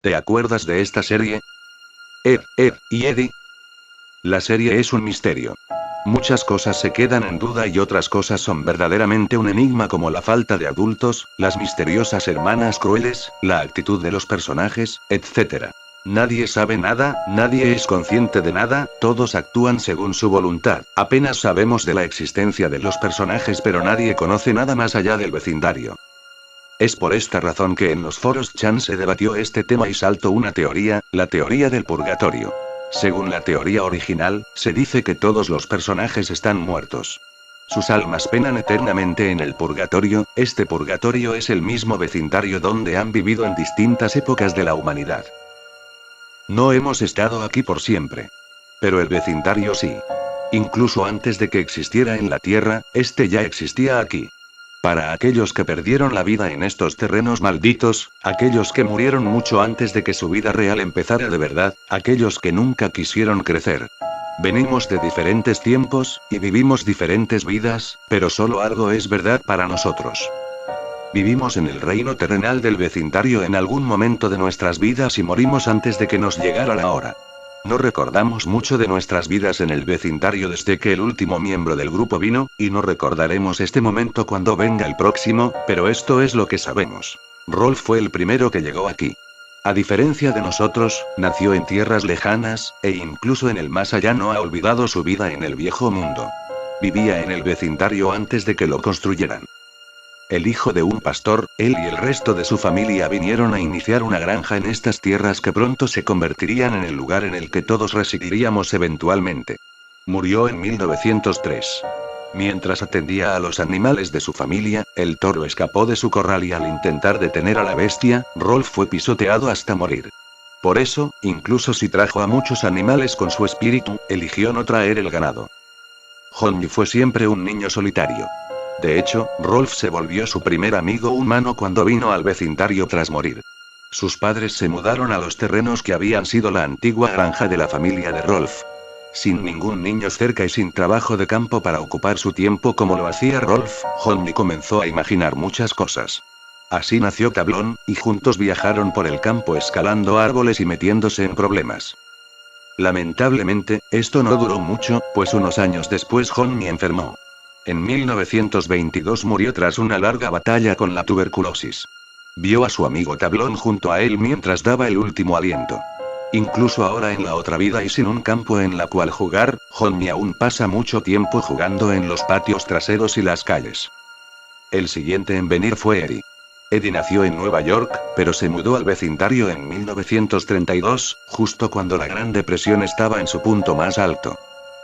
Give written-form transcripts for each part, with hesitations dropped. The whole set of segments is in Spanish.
¿Te acuerdas de esta serie? Ed y Eddie. La serie es un misterio. Muchas cosas se quedan en duda y otras cosas son verdaderamente un enigma, como la falta de adultos, las misteriosas hermanas crueles, la actitud de los personajes, etc. Nadie sabe nada, nadie es consciente de nada, todos actúan según su voluntad. Apenas sabemos de la existencia de los personajes, pero nadie conoce nada más allá del vecindario. Es por esta razón que en los foros Chan se debatió este tema y saltó una teoría, la teoría del purgatorio. Según la teoría original, se dice que todos los personajes están muertos. Sus almas penan eternamente en el purgatorio. Este purgatorio es el mismo vecindario donde han vivido en distintas épocas de la humanidad. No hemos estado aquí por siempre. Pero el vecindario sí. Incluso antes de que existiera en la Tierra, este ya existía aquí. Para aquellos que perdieron la vida en estos terrenos malditos, aquellos que murieron mucho antes de que su vida real empezara de verdad, aquellos que nunca quisieron crecer. Venimos de diferentes tiempos, y vivimos diferentes vidas, pero solo algo es verdad para nosotros. Vivimos en el reino terrenal del vecindario en algún momento de nuestras vidas y morimos antes de que nos llegara la hora. No recordamos mucho de nuestras vidas en el vecindario desde que el último miembro del grupo vino, y no recordaremos este momento cuando venga el próximo, pero esto es lo que sabemos. Rolf fue el primero que llegó aquí. A diferencia de nosotros, nació en tierras lejanas, e incluso en el más allá no ha olvidado su vida en el viejo mundo. Vivía en el vecindario antes de que lo construyeran. El hijo de un pastor, él y el resto de su familia vinieron a iniciar una granja en estas tierras que pronto se convertirían en el lugar en el que todos residiríamos eventualmente. Murió en 1903. Mientras atendía a los animales de su familia, el toro escapó de su corral y al intentar detener a la bestia, Rolf fue pisoteado hasta morir. Por eso, incluso si trajo a muchos animales con su espíritu, eligió no traer el ganado. Honji fue siempre un niño solitario. De hecho, Rolf se volvió su primer amigo humano cuando vino al vecindario tras morir. Sus padres se mudaron a los terrenos que habían sido la antigua granja de la familia de Rolf. Sin ningún niño cerca y sin trabajo de campo para ocupar su tiempo como lo hacía Rolf, Honji comenzó a imaginar muchas cosas. Así nació Tablón, y juntos viajaron por el campo escalando árboles y metiéndose en problemas. Lamentablemente, esto no duró mucho, pues unos años después Honji enfermó. En 1922 murió tras una larga batalla con la tuberculosis. Vio a su amigo Tablón junto a él mientras daba el último aliento. Incluso ahora en la otra vida y sin un campo en la cual jugar, Honji aún pasa mucho tiempo jugando en los patios traseros y las calles. El siguiente en venir fue Eddie. Eddie nació en Nueva York, pero se mudó al vecindario en 1932, justo cuando la Gran Depresión estaba en su punto más alto.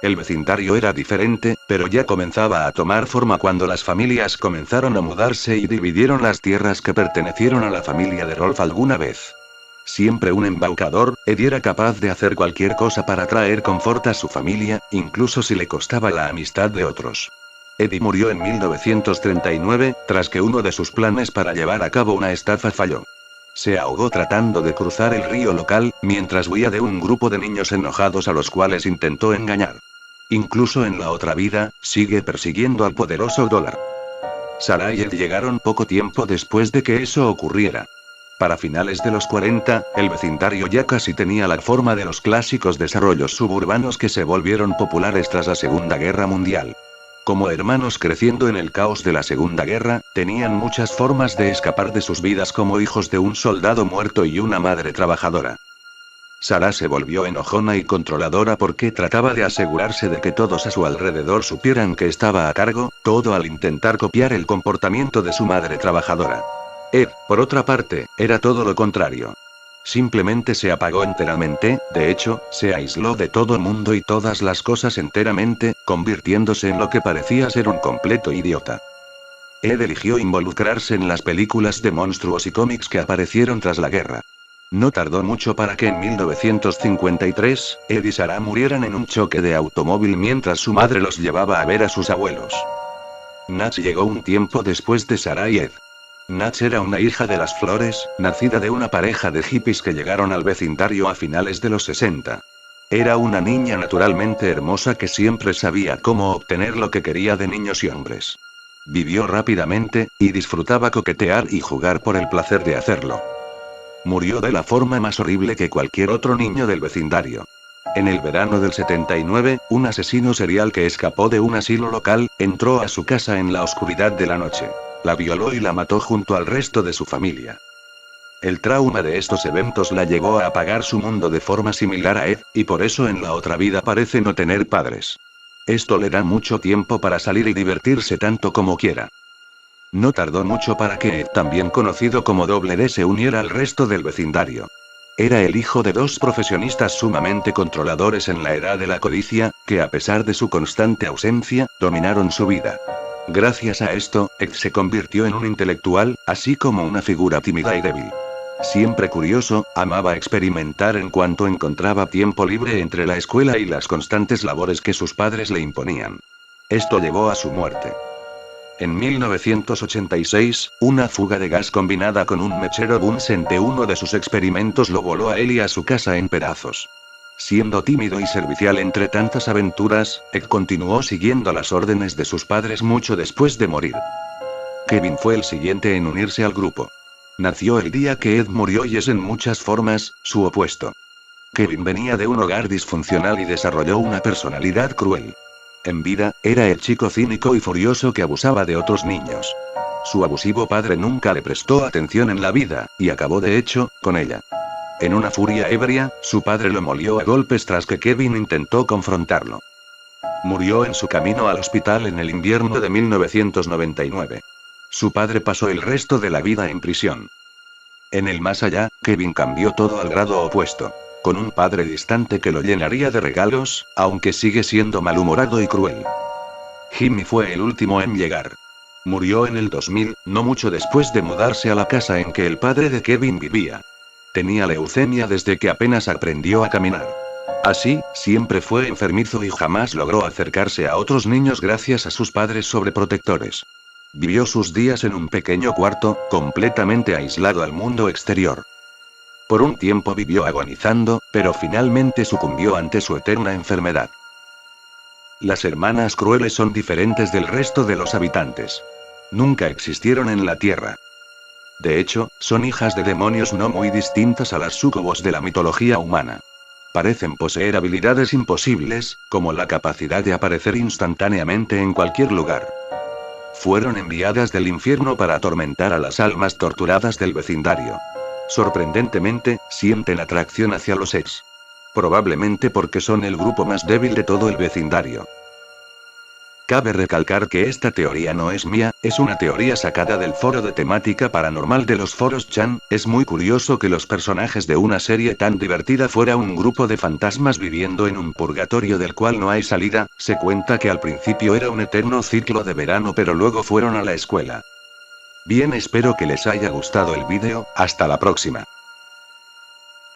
El vecindario era diferente, pero ya comenzaba a tomar forma cuando las familias comenzaron a mudarse y dividieron las tierras que pertenecieron a la familia de Rolf alguna vez. Siempre un embaucador, Eddie era capaz de hacer cualquier cosa para traer confort a su familia, incluso si le costaba la amistad de otros. Eddie murió en 1939, tras que uno de sus planes para llevar a cabo una estafa falló. Se ahogó tratando de cruzar el río local, mientras huía de un grupo de niños enojados a los cuales intentó engañar. Incluso en la otra vida, sigue persiguiendo al poderoso dólar. Sarah y Ed llegaron poco tiempo después de que eso ocurriera. Para finales de los 40, el vecindario ya casi tenía la forma de los clásicos desarrollos suburbanos que se volvieron populares tras la Segunda Guerra Mundial. Como hermanos creciendo en el caos de la Segunda Guerra, tenían muchas formas de escapar de sus vidas como hijos de un soldado muerto y una madre trabajadora. Sarah se volvió enojona y controladora porque trataba de asegurarse de que todos a su alrededor supieran que estaba a cargo, todo al intentar copiar el comportamiento de su madre trabajadora. Ed, por otra parte, era todo lo contrario. Simplemente se apagó enteramente, de hecho, se aisló de todo el mundo y todas las cosas enteramente, convirtiéndose en lo que parecía ser un completo idiota. Ed eligió involucrarse en las películas de monstruos y cómics que aparecieron tras la guerra. No tardó mucho para que en 1953, Ed y Sarah murieran en un choque de automóvil mientras su madre los llevaba a ver a sus abuelos. Natch llegó un tiempo después de Sarah y Ed. Natch era una hija de las flores, nacida de una pareja de hippies que llegaron al vecindario a finales de los 60. Era una niña naturalmente hermosa que siempre sabía cómo obtener lo que quería de niños y hombres. Vivió rápidamente, y disfrutaba coquetear y jugar por el placer de hacerlo. Murió de la forma más horrible que cualquier otro niño del vecindario. En el verano del 79, un asesino serial que escapó de un asilo local, entró a su casa en la oscuridad de la noche. La violó y la mató junto al resto de su familia. El trauma de estos eventos la llevó a apagar su mundo de forma similar a Ed, y por eso en la otra vida parece no tener padres. Esto le da mucho tiempo para salir y divertirse tanto como quiera. No tardó mucho para que Ed, también conocido como Double D, se uniera al resto del vecindario. Era el hijo de dos profesionistas sumamente controladores en la era de la codicia, que a pesar de su constante ausencia, dominaron su vida. Gracias a esto, Ed se convirtió en un intelectual, así como una figura tímida y débil. Siempre curioso, amaba experimentar en cuanto encontraba tiempo libre entre la escuela y las constantes labores que sus padres le imponían. Esto llevó a su muerte. En 1986, una fuga de gas combinada con un mechero Bunsen de uno de sus experimentos lo voló a él y a su casa en pedazos. Siendo tímido y servicial entre tantas aventuras, Ed continuó siguiendo las órdenes de sus padres mucho después de morir. Kevin fue el siguiente en unirse al grupo. Nació el día que Ed murió y es en muchas formas, su opuesto. Kevin venía de un hogar disfuncional y desarrolló una personalidad cruel. En vida, era el chico cínico y furioso que abusaba de otros niños. Su abusivo padre nunca le prestó atención en la vida, y acabó de hecho, con ella. En una furia ebria, su padre lo molió a golpes tras que Kevin intentó confrontarlo. Murió en su camino al hospital en el invierno de 1999. Su padre pasó el resto de la vida en prisión. En el más allá, Kevin cambió todo al grado opuesto. Con un padre distante que lo llenaría de regalos, aunque sigue siendo malhumorado y cruel. Jimmy fue el último en llegar. Murió en el 2000, no mucho después de mudarse a la casa en que el padre de Kevin vivía. Tenía leucemia desde que apenas aprendió a caminar. Así, siempre fue enfermizo y jamás logró acercarse a otros niños gracias a sus padres sobreprotectores. Vivió sus días en un pequeño cuarto, completamente aislado al mundo exterior. Por un tiempo vivió agonizando, pero finalmente sucumbió ante su eterna enfermedad. Las hermanas crueles son diferentes del resto de los habitantes. Nunca existieron en la Tierra. De hecho, son hijas de demonios no muy distintas a las súcubos de la mitología humana. Parecen poseer habilidades imposibles, como la capacidad de aparecer instantáneamente en cualquier lugar. Fueron enviadas del infierno para atormentar a las almas torturadas del vecindario. Sorprendentemente, sienten atracción hacia los Eds. Probablemente porque son el grupo más débil de todo el vecindario. Cabe recalcar que esta teoría no es mía, es una teoría sacada del foro de temática paranormal de los foros Chan. Es muy curioso que los personajes de una serie tan divertida fuera un grupo de fantasmas viviendo en un purgatorio del cual no hay salida. Se cuenta que al principio era un eterno ciclo de verano, pero luego fueron a la escuela. Bien, espero que les haya gustado el vídeo, hasta la próxima.